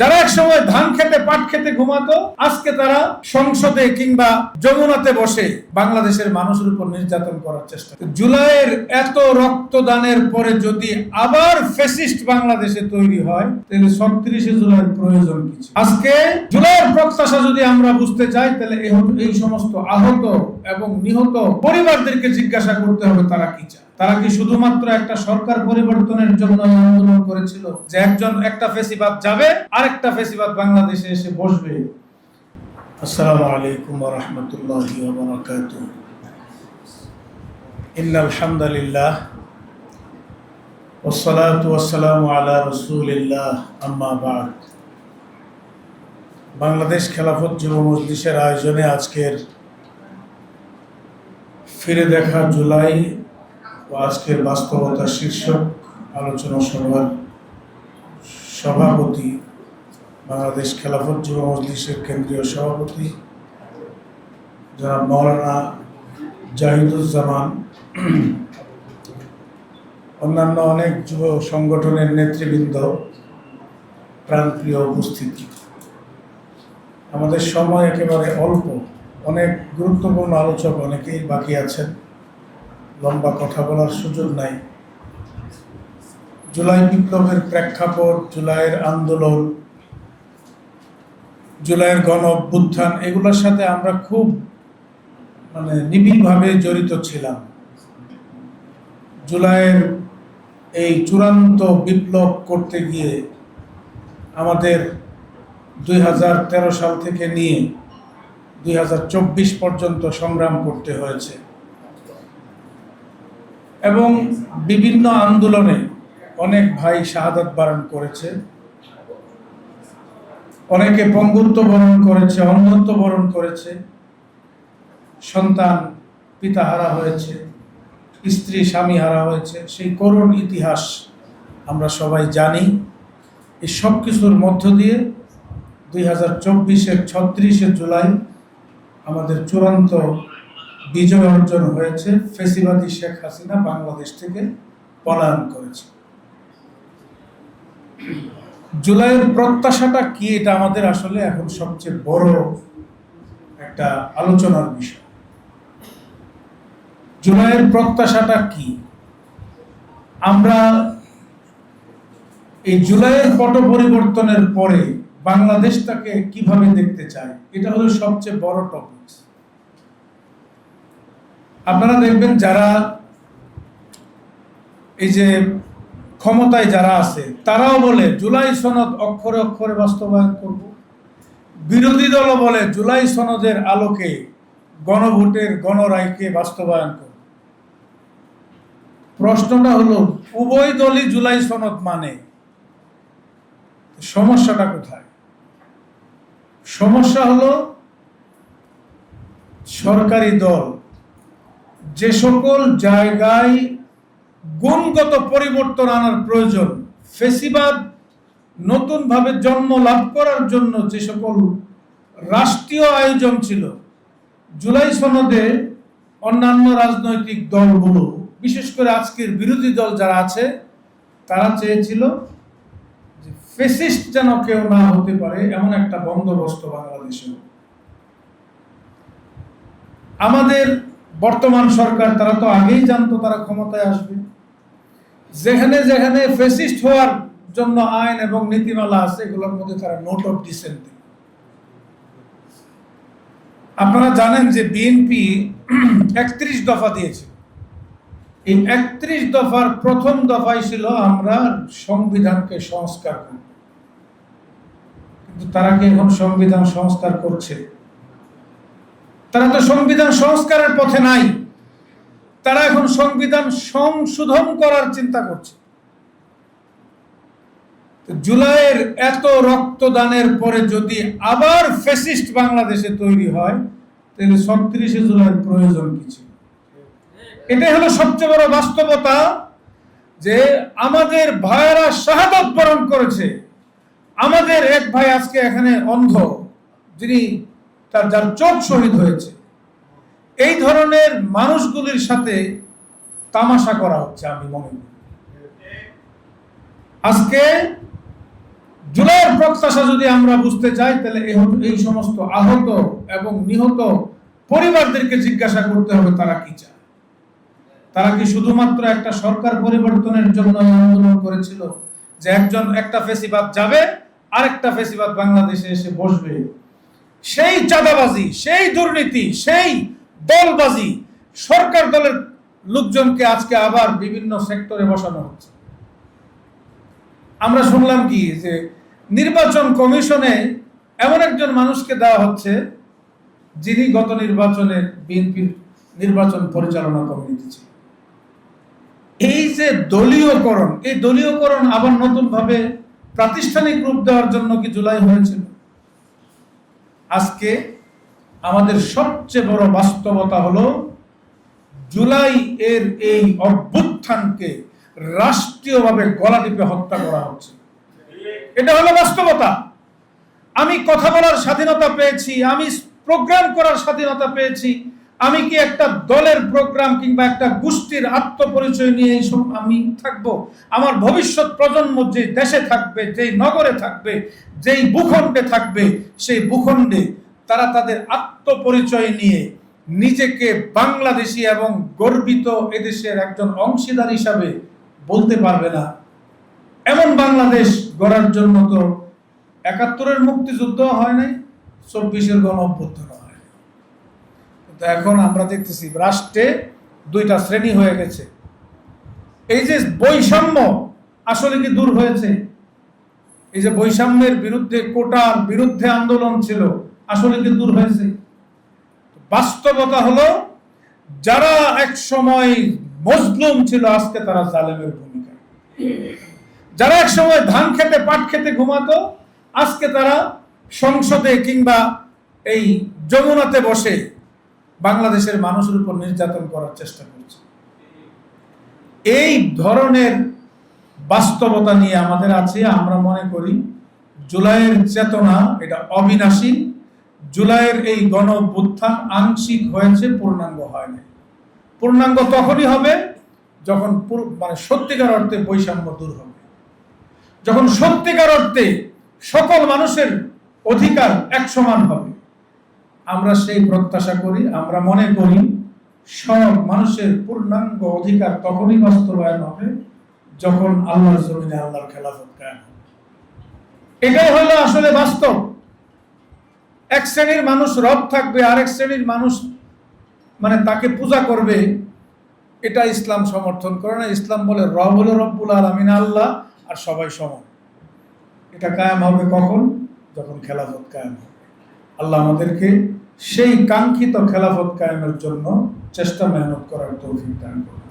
যারা একসময় ধান খেতে পাট খেতে ঘুমাতো, আজকে তারা সংসদে কিংবা যমুনাতে বসে বাংলাদেশের মানুষের উপর নির্যাতন করার চেষ্টা। জুলাইয়ের এত রক্তদানের পরে যদি আবার ফ্যাসিস্ট বাংলাদেশে তৈরি হয়, তাহলে ৩৬শে জুলাইয়ের প্রয়োজন কি? আজকে জুলাইয়ের প্রত্যাশা যদি আমরা বুঝতে চাই, তাহলে এই সমস্ত আহত এবং নিহত পরিবারদেরকে জিজ্ঞাসা করতে হবে তারা কি চায়। তারা কি শুধুমাত্র একটা সরকার পরিবর্তনের জন্য আন্দোলন করেছিল, যে একটা ফেসিবাদ যাবে আরেকটা ফেসিবাদ বাংলাদেশে এসে বসবে? আসসালামু আলাইকুম ওয়া রাহমাতুল্লাহি ওয়া বারাকাতুহু। ইন্নাল হামদালিল্লাহ ওয়াস সালাতু ওয়াস সালামু আলা রাসূলিল্লাহ, আম্মা বা'দ। বাংলাদেশ খেলাফত যুব মজলিসের আয়োজনে আজকের ফিরে দেখা জুলাই ও আজকের বাস্তবতা শীর্ষক আলোচনা সভার সভাপতি, বাংলাদেশ খেলাফত যুব মজলিসের কেন্দ্রীয় সভাপতি জনাব মাওলানা জাহিদুজ্জামান, অন্যান্য অনেক যুব সংগঠনের নেতৃবৃন্দ, প্রাণপ্রিয় উপস্থিতি। আমাদের সময় একেবারে অল্প, অনেক গুরুত্বপূর্ণ আলোচক অনেকেই বাকি আছেন, লম্বা কথা বলার সুযোগ নাই। জুলাই বিপ্লবের প্রেক্ষাপট, জুলাইয়ের আন্দোলন, জুলাইয়ের গণ অভ্যুত্থান, এগুলোর সাথে আমরা খুব নিবিড়ভাবে জড়িত ছিলাম। জুলাইয়ের এই চূড়ান্ত বিপ্লব করতে গিয়ে আমাদের 2013 সাল থেকে নিয়ে 2024 পর্যন্ত সংগ্রাম করতে হয়েছে এবং বিভিন্ন আন্দোলনে অনেক ভাই শাহাদাত বরণ করেছে, অনেকে পঙ্গুত্ব বরণ করেছে, অন্ধত্ব বরণ করেছে, সন্তান পিতা হারা হয়েছে, স্ত্রী স্বামী হারা হয়েছে। সেই করুণ ইতিহাস আমরা সবাই জানি। এই সব কিছুর মধ্য দিয়ে 2024-এর 36শে জুলাই আমাদের চূড়ান্ত বিজয় অর্জন হয়েছে। ফেসিবাদী শেখ হাসিনা বাংলাদেশ থেকে পলায়ন করেছে। জুলাইয়ের প্রত্যাশাটা কি, এটা আমাদের আসলে এখন সবচেয়ে বড় একটা আলোচনার বিষয়। জুলাইয়ের প্রত্যাশাটা কি? আমরা এই জুলাইয়ের পট পরিবর্তনের পরে বাংলাদেশটাকে কিভাবে দেখতে চাই, এটা হলো সবচেয়ে বড় টপিক। আপনারা দেখবেন যারা এই যে ক্ষমতায় যারা আছে, তারাও বলে জুলাই সনদ অক্ষরে অক্ষরে বাস্তবায়ন করব। বিরোধী দলও বলে জুলাই সনদের আলোকে গণভোটের গণরায়কে বাস্তবায়ন করব। প্রশ্নটা হলো, উভয় দলই জুলাই সনদ মানে, সমস্যাটা কোথায়? সমস্যা হলো সরকারি দল যে সকল জায়গায় গুণগত পরিবর্তন আনার প্রয়োজন, ফেসিবাদ নতুনভাবে জন্ম লাভ করার জন্য যে সকল রাষ্ট্রীয় আয়োজন ছিল, জুলাই সনদে অন্যান্য রাজনৈতিক দলগুলো, বিশেষ করে আজকের বিরোধী দল যারা আছে, তারা চেয়েছিল যে ফেসিস্ট যেন কেউ না হতে পারে এমন একটা বন্দোবস্ত বাংলাদেশে। আমাদের বর্তমান সরকার, তারা তো আগেই জানতো তারা ক্ষমতায় আসবে। যেখানে যেখানে ফেসিস্ট হওয়ার জন্য আইন এবং নীতিমালা আছে, এগুলোর মধ্যে তারা নোট অফ ডিসেন্ট। আপনারা জানেন যে বিএনপি 31 দফা দিয়েছে। এই 31 দফার প্রথম দফাই ছিল আমরা সংবিধানকে সংস্কার করব। কিন্তু তারা কি এখন সংবিধান সংস্কার করছে? তারা তো সংবিধান সংস্কারের পথে নাই, তারা এখন সংবিধান সংশোধন করার চিন্তা করছে। জুলাইয়ের এত রক্তদানের পরে যদি আবার ফ্যাসিস্ট বাংলাদেশে তৈরি হয়, তাহলে ৩৬শে জুলাইয়ের প্রয়োজন কি ছিল? এটাই হলো সবচেয়ে বড় বাস্তবতা, যে আমাদের ভাইয়েরা শাহাদাত বরণ করেছে। আমাদের এক ভাই আজকে এখানে অন্ধ, যার চোখ শহীদ হয়েছে। এই ধরনের মানুষগুলির সাথে তামাশা করা হচ্ছে। আমি মনে করি আজকে জুলাইয়ের প্রত্যাশা যদি আমরা বুঝতে চাই, তাহলে এই সমস্ত আহত এবং নিহত পরিবারদেরকে জিজ্ঞাসা করতে হবে তারা কি চায়। তারা কি শুধুমাত্র একটা সরকার পরিবর্তনের জন্য আন্দোলন করেছিল, যে একটা ফেসিবাদ যাবে, আরেকটা ফেসিবাদ বাংলাদেশে এসে বসবে? সেই চাঁদাবাজি, সেই দুর্নীতি, সেই দলবাজি, সরকার দলের লোকজনকে আজকে আবার বিভিন্ন সেক্টরে বসানো হচ্ছে। আমরা শুনলাম কি যে নির্বাচন কমিশনে এমন একজন মানুষকে দেওয়া হচ্ছে যিনি গত নির্বাচনে বিএনপির নির্বাচন পরিচালনা কমিটি ছিল। এই যে দলীয়করণ, এই দলীয়করণ আবার নতুন ভাবে প্রাতিষ্ঠানিক রূপ দেওয়ার জন্য কি জুলাই হয়েছিল? আজকে আমাদের সবচেয়ে বড় বাস্তবতা হলো জুলাই এর এই অভ্যুত্থানকে রাষ্ট্রীয়ভাবে গলা টিপে হত্যা করা হচ্ছে। এটা হলো বাস্তবতা। আমি কথা বলার স্বাধীনতা পেয়েছি, আমি প্রোগ্রাম করার স্বাধীনতা পেয়েছি। আমি কি একটা দলের প্রোগ্রাম কিংবা একটা গোষ্ঠীর আত্মপরিচয় নিয়ে আমি থাকবো? আমার ভবিষ্যৎ প্রজন্ম যে দেশে থাকবে, যেই নগরে থাকবে, যেই ভূখণ্ডে থাকবে, সেই ভূখণ্ডে তারা তাদের আত্মপরিচয় নিয়ে নিজেকে বাংলাদেশী এবং গর্বিত এদেশের একজন অংশীদার হিসাবে বলতে পারবে না। এমন বাংলাদেশ গড়ার জন্য তো ৭১-এর মুক্তিযুদ্ধ হয় নাই, ২৪-এর গণ-অভ্যুত্থান হয়। কিন্তু এখন আমরা দেখতেছি রাষ্ট্রে দুইটা শ্রেণী হয়ে গেছে। এই যে বৈষম্য আসলে কি দূর হয়েছে? এই যে বৈষম্যের বিরুদ্ধে, কোটার বিরুদ্ধে আন্দোলন ছিল, আসলে কি দূর হয়েছে? বাস্তবতা হলো যারা এক সময় মজলুম ছিল, আজকে তারা জালেমের ভূমিকা। যারা এক সময় ধান খেতে পাট খেতে ঘুমাতো, আজকে তারা সংসদে কিংবা এই যমুনাতে বসে বাংলাদেশের মানুষের উপর নির্যাতন করার চেষ্টা করছে। এই ধরনের বাস্তবতা নিয়ে আমাদের আছে। আমরা মনে করি জুলাইয়ের চেতনা এটা অবিনাশী। জুলাইয়ের এই গণ-অভ্যুত্থান আংশিক হয়েছে, পূর্ণাঙ্গ হয় না। পূর্ণাঙ্গ তখনই হবে যখন সত্যিকার অর্থে বৈষম্য দূর হবে, যখন সত্যিকার অর্থে সকল মানুষের অধিকার এক সমান হবে। আমরা সেই প্রত্যাশা করি। আমরা মনে করি সব মানুষের পূর্ণাঙ্গ অধিকার তখনই বাস্তবায়ন হবে যখন আল্লাহর জমিনে আল্লাহর খেলাফত কায়েম হবে। এটাই হলো আসলে বাস্তব। এক শ্রেণীর মানুষ রব থাকবে, আরেক শ্রেণীর মানুষ তাকে পূজা করবে, এটা ইসলাম সমর্থন করে না। ইসলাম বলে রব হলো রব্বুল আলামিন, আল্লাহ, আর সবাই সমান। এটা কায়েম হবে কখন? যখন খেলাফত কায়েম হবে। আল্লাহ আমাদেরকে সেই কাঙ্ক্ষিত খেলাফত কায়েমের জন্য চেষ্টা মেহনত করার তৌফিক দান করুন।